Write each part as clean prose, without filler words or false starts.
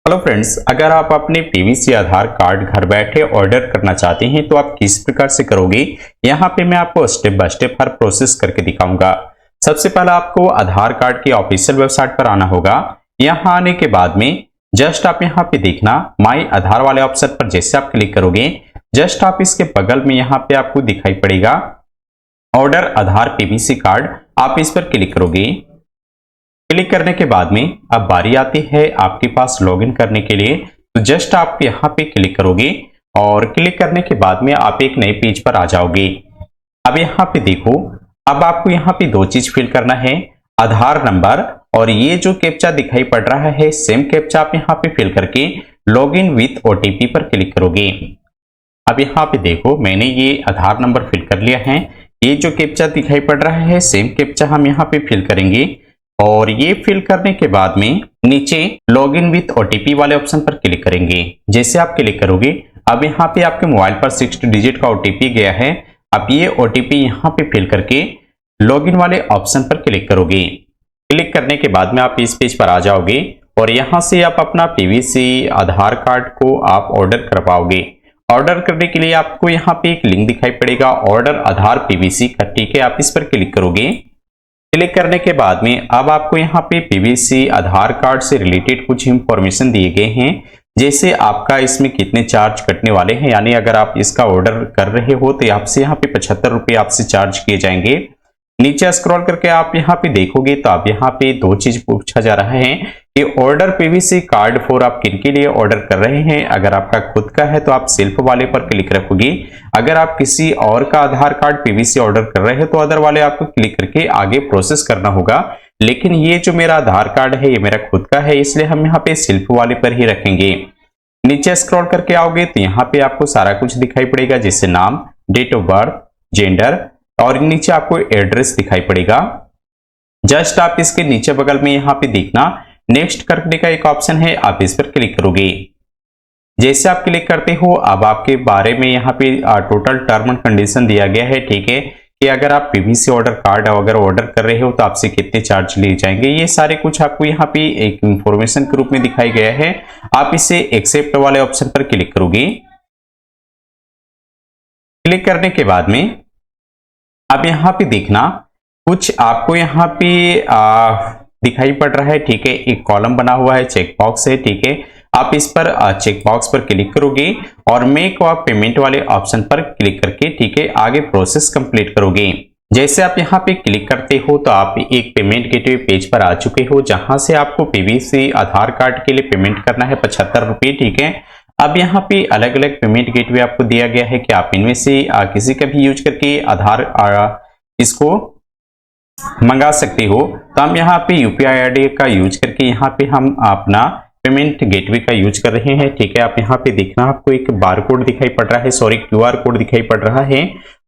Hello friends, अगर आप अपने पीवीसी आधार कार्ड घर बैठे ऑर्डर करना चाहते हैं तो आप किस प्रकार से करोगे। यहाँ पे मैं आपको step by step her process करके दिखाऊंगा। सबसे पहले आपको आधार कार्ड की ऑफिशियल वेबसाइट पर आना होगा। यहाँ आने के बाद में जस्ट आप यहाँ पे देखना माई आधार वाले ऑप्शन पर जैसे आप क्लिक करोगे, जस्ट आप इसके बगल में यहाँ पे आपको दिखाई पड़ेगा ऑर्डर आधार पीवीसी कार्ड, आप इस पर क्लिक करोगे। क्लिक करने के बाद में अब बारी आती है आपके पास लॉगिन करने के लिए। तो जस्ट आप यहाँ पे क्लिक करोगे और क्लिक करने के बाद में आप एक नए पेज पर आ जाओगे। अब यहाँ पे देखो, अब आपको यहाँ पे दो चीज फिल करना है, आधार नंबर और ये जो कैप्चा दिखाई पड़ रहा है सेम कैप्चा आप यहाँ पे फिल करके लॉगिन विथ ओटीपी पर क्लिक करोगे। अब यहाँ पे देखो, मैंने ये आधार नंबर फिल कर लिया है। ये जो कैप्चा दिखाई पड़ रहा है सेम कैप्चा हम यहाँ पे फिल करेंगे और ये फिल करने के बाद में नीचे लॉगिन विथ ओटीपी वाले ऑप्शन पर क्लिक करेंगे। जैसे आप क्लिक करोगे, अब यहाँ पे आपके मोबाइल पर 6 डिजिट का ओटीपी गया है। अब ये ओटीपी यहाँ पे फिल करके लॉगिन वाले ऑप्शन पर क्लिक करोगे। क्लिक करने के बाद में आप इस पेज पर आ जाओगे और यहाँ से आप अपना पीवीसी आधार कार्ड को आप ऑर्डर कर पाओगे। ऑर्डर करने के लिए आपको यहाँ पे एक लिंक दिखाई पड़ेगा ऑर्डर आधार पीवीसी का, ठीक है। आप इस पर क्लिक करोगे। क्लिक करने के बाद में अब आपको यहाँ पे पीवीसी आधार कार्ड से रिलेटेड कुछ इंफॉर्मेशन दिए गए हैं, जैसे आपका इसमें कितने चार्ज कटने वाले हैं, यानी अगर आप इसका ऑर्डर कर रहे हो तो आपसे यहाँ पे 75 रुपये आपसे चार्ज किए जाएंगे। नीचे स्क्रॉल करके आप यहाँ पे देखोगे तो आप यहाँ पे दो चीज पूछा जा रहा है कि ऑर्डर पीवीसी कार्ड फॉर आप किन के लिए ऑर्डर कर रहे हैं। अगर आपका खुद का है तो आप सेल्फ वाले पर क्लिक रखोगे। अगर आप किसी और का आधार कार्ड पीवीसी ऑर्डर कर रहे हैं तो अदर वाले आपको क्लिक करके आगे प्रोसेस करना होगा। लेकिन ये जो मेरा आधार कार्ड है ये मेरा खुद का है, इसलिए हम यहाँ पे सेल्फ वाले पर ही रखेंगे। नीचे स्क्रॉल करके आओगे तो यहाँ पे आपको सारा कुछ दिखाई पड़ेगा, जैसे नाम, डेट ऑफ बर्थ, जेंडर और नीचे आपको एड्रेस दिखाई पड़ेगा। जस्ट आप इसके नीचे बगल में यहाँ पे देखना नेक्स्ट करने का एक ऑप्शन है, आप इस पर क्लिक करोगे। जैसे आप क्लिक करते हो अब आपके बारे में यहाँ पे टोटल टर्म एंड कंडीशन दिया गया है, ठीक है, कि अगर आप पीवीसी ऑर्डर कार्ड अगर ऑर्डर कर रहे हो तो आपसे कितने चार्ज लिए जाएंगे, ये सारे कुछ आपको यहाँ पे एक इंफॉर्मेशन के रूप में दिखाई गया है। आप इसे एक्सेप्ट वाले ऑप्शन पर क्लिक करोगे। क्लिक करने के बाद में अब यहाँ पे देखना कुछ आपको यहाँ पे दिखाई पड़ रहा है, ठीक है। एक कॉलम बना हुआ है, चेक बॉक्स है, ठीक है। आप इस पर चेक बॉक्स पर क्लिक करोगे और मेक पेमेंट वाले ऑप्शन पर क्लिक करके, ठीक है, आगे प्रोसेस कंप्लीट करोगे। जैसे आप यहाँ पे क्लिक करते हो तो आप एक पेमेंट गेटवे पेज पर आ चुके हो, जहां से आपको पीवीसी आधार कार्ड के लिए पेमेंट करना है 75 रुपये, ठीक है। अब यहाँ पे अलग अलग पेमेंट गेटवे आपको दिया गया है कि आप इनमें से किसी का भी यूज करके आधार इसको मंगा सकते हो। तो हम यहाँ पे यूपीआई आईडी का यूज करके यहाँ पे हम अपना पेमेंट गेटवे का यूज कर रहे हैं, ठीक है। आप यहाँ पे देखना आपको एक बार कोड दिखाई पड़ रहा है, सॉरी क्यूआर कोड दिखाई पड़ रहा है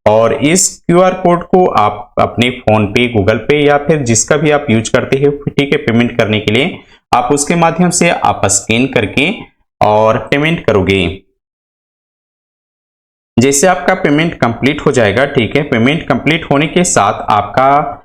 और इस क्यूआर कोड को आप अपने फोन पे, गूगल पे या फिर जिसका भी आप यूज करते हो, ठीक है, पेमेंट करने के लिए आप उसके माध्यम से आप स्कैन करके और पेमेंट करोगे। जैसे आपका पेमेंट कंप्लीट हो जाएगा, ठीक है, पेमेंट कंप्लीट होने के साथ आपका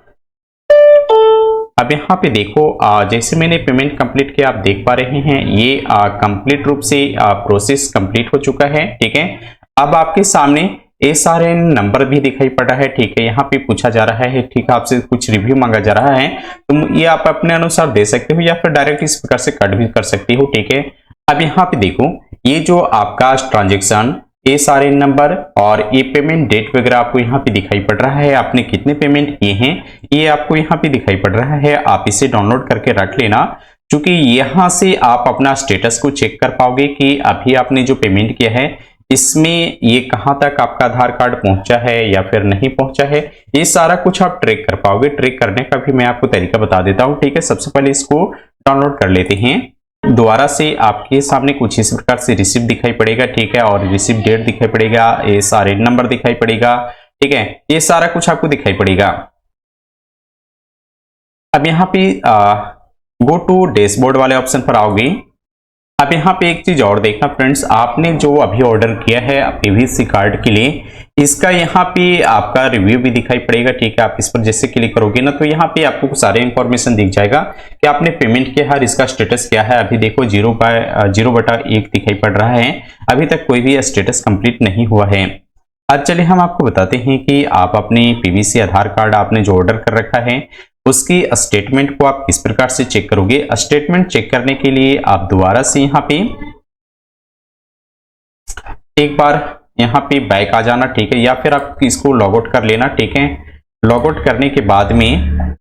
अब यहाँ पे देखो जैसे मैंने पेमेंट कंप्लीट किया, आप देख पा रहे हैं ये कंप्लीट रूप से प्रोसेस कंप्लीट हो चुका है, ठीक है। अब आपके सामने एसआरएन नंबर भी दिखाई पड़ रहा है, ठीक है। यहाँ पे पूछा जा रहा है, ठीक है, आपसे कुछ रिव्यू मांगा जा रहा है, तो ये आप अपने अनुसार दे सकते हो या फिर डायरेक्ट इस प्रकार से कट भी कर सकते हो, ठीक है। अब यहाँ पे देखो ये जो आपका ट्रांजेक्शन एसआरएन नंबर और ये पेमेंट डेट वगैरह आपको यहाँ पे दिखाई पड़ रहा है, आपने कितने पेमेंट किए हैं ये आपको यहाँ पे दिखाई पड़ रहा है। आप इसे डाउनलोड करके रख लेना, क्योंकि यहाँ से आप अपना स्टेटस को चेक कर पाओगे कि अभी आपने जो पेमेंट किया है इसमें ये कहाँ तक आपका आधार कार्ड पहुंचा है या फिर नहीं पहुंचा है, ये सारा कुछ आप ट्रैक कर पाओगे। ट्रैक करने का भी मैं आपको तरीका बता देता हूँ, ठीक है। सबसे पहले इसको डाउनलोड कर लेते हैं। दोबारा से आपके सामने कुछ इस प्रकार से रिसिप्ट दिखाई पड़ेगा, ठीक है, और रिसिप्ट डेट दिखाई पड़ेगा, एसआरएन नंबर दिखाई पड़ेगा, ठीक है, ये सारा कुछ आपको दिखाई पड़ेगा। अब यहाँ पे गो टू डैशबोर्ड वाले ऑप्शन पर आओगे। अब यहाँ पे एक चीज और देखना फ्रेंड्स, आपने जो अभी ऑर्डर किया है पीवीसी कार्ड के लिए, इसका यहाँ पे आपका रिव्यू भी दिखाई पड़ेगा। ठीक है, आप इस पर जैसे क्लिक करोगे ना तो यहाँ पे आपको सारे इंफॉर्मेशन दिख जाएगा कि आपने पेमेंट किया है, इसका स्टेटस क्या है। अभी देखो 0/1 दिखाई पड़ रहा है, अभी तक कोई भी स्टेटस कंप्लीट नहीं हुआ है। आज चलिए हम आपको बताते हैं कि आप अपने पीवीसी आधार कार्ड आपने जो ऑर्डर कर रखा है उसकी स्टेटमेंट को आप किस प्रकार से चेक करोगे। स्टेटमेंट चेक करने के लिए आप दोबारा से यहाँ पे एक बार यहाँ पे बैक आ जाना। ठीक है, या फिर आप इसको लॉग आउट कर लेना। ठीक है, लॉग आउट करने के बाद में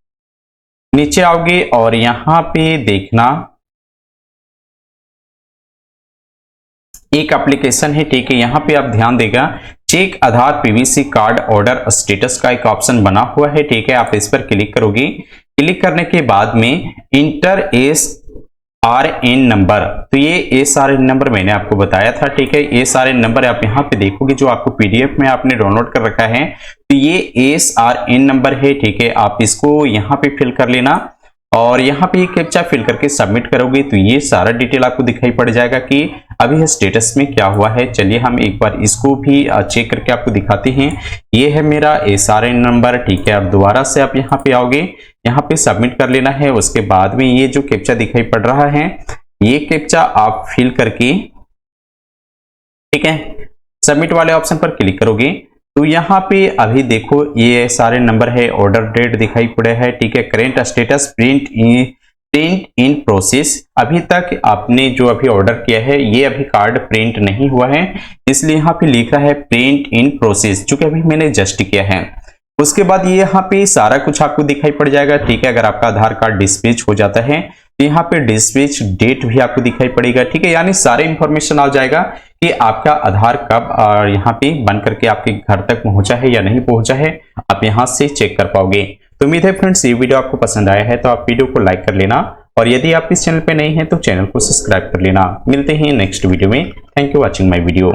नीचे आओगे और यहाँ पे देखना एक एप्लीकेशन है। ठीक है, यहाँ पे आप ध्यान देगा चेक आधार पीवीसी कार्ड ऑर्डर स्टेटस का एक ऑप्शन बना हुआ है। ठीक है, आप इस पर क्लिक करोगे। क्लिक करने के बाद में इंटर SRN नंबर, तो ये SRN नंबर मैंने आपको बताया था। ठीक है, SRN नंबर आप यहाँ पे देखोगे जो आपको PDF में आपने डाउनलोड कर रखा है, तो ये SRN नंबर है। ठीक है, आप इसको यहाँ पे फिल कर लेना और यहाँ पे कैप्चा फिल करके सबमिट करोगे तो ये सारा डिटेल आपको दिखाई पड़ जाएगा कि अभी स्टेटस में क्या हुआ है। चलिए हम एक बार इसको भी चेक करके आपको दिखाते हैं। ये है मेरा SRN नंबर। ठीक है, अब दोबारा से आप यहाँ पे आओगे, यहाँ पे सबमिट कर लेना है। उसके बाद में ये जो कैप्चा दिखाई पड़ रहा है ये कैप्चा आप फिल करके, ठीक है, सबमिट वाले ऑप्शन पर क्लिक करोगे तो यहाँ पे अभी देखो ये सारे नंबर है, ऑर्डर डेट दिखाई पड़े है। ठीक है, current status print in process, अभी तक आपने जो अभी ऑर्डर किया है ये अभी कार्ड प्रिंट नहीं हुआ है, इसलिए यहाँ पे लिखा है प्रिंट इन प्रोसेस, जो कि अभी मैंने जस्ट किया है। उसके बाद ये यहाँ पे सारा कुछ आपको दिखाई पड़ जाएगा। ठीक है, अगर आपका आधार कार्ड डिस्पैच हो जाता है तो यहाँ पे डिस्पैच डेट भी आपको दिखाई पड़ेगा। ठीक है, यानी सारे इंफॉर्मेशन आ जाएगा कि आपका आधार कब यहाँ पे बन करके आपके घर तक पहुंचा है या नहीं पहुंचा है, आप यहाँ से चेक कर पाओगे। तो उम्मीद है फ्रेंड्स ये वीडियो आपको पसंद आया है तो आप वीडियो को लाइक कर लेना और यदि आप इस चैनल पे नए हैं तो चैनल को सब्सक्राइब कर लेना। मिलते हैं नेक्स्ट वीडियो में। Thank you watching my video.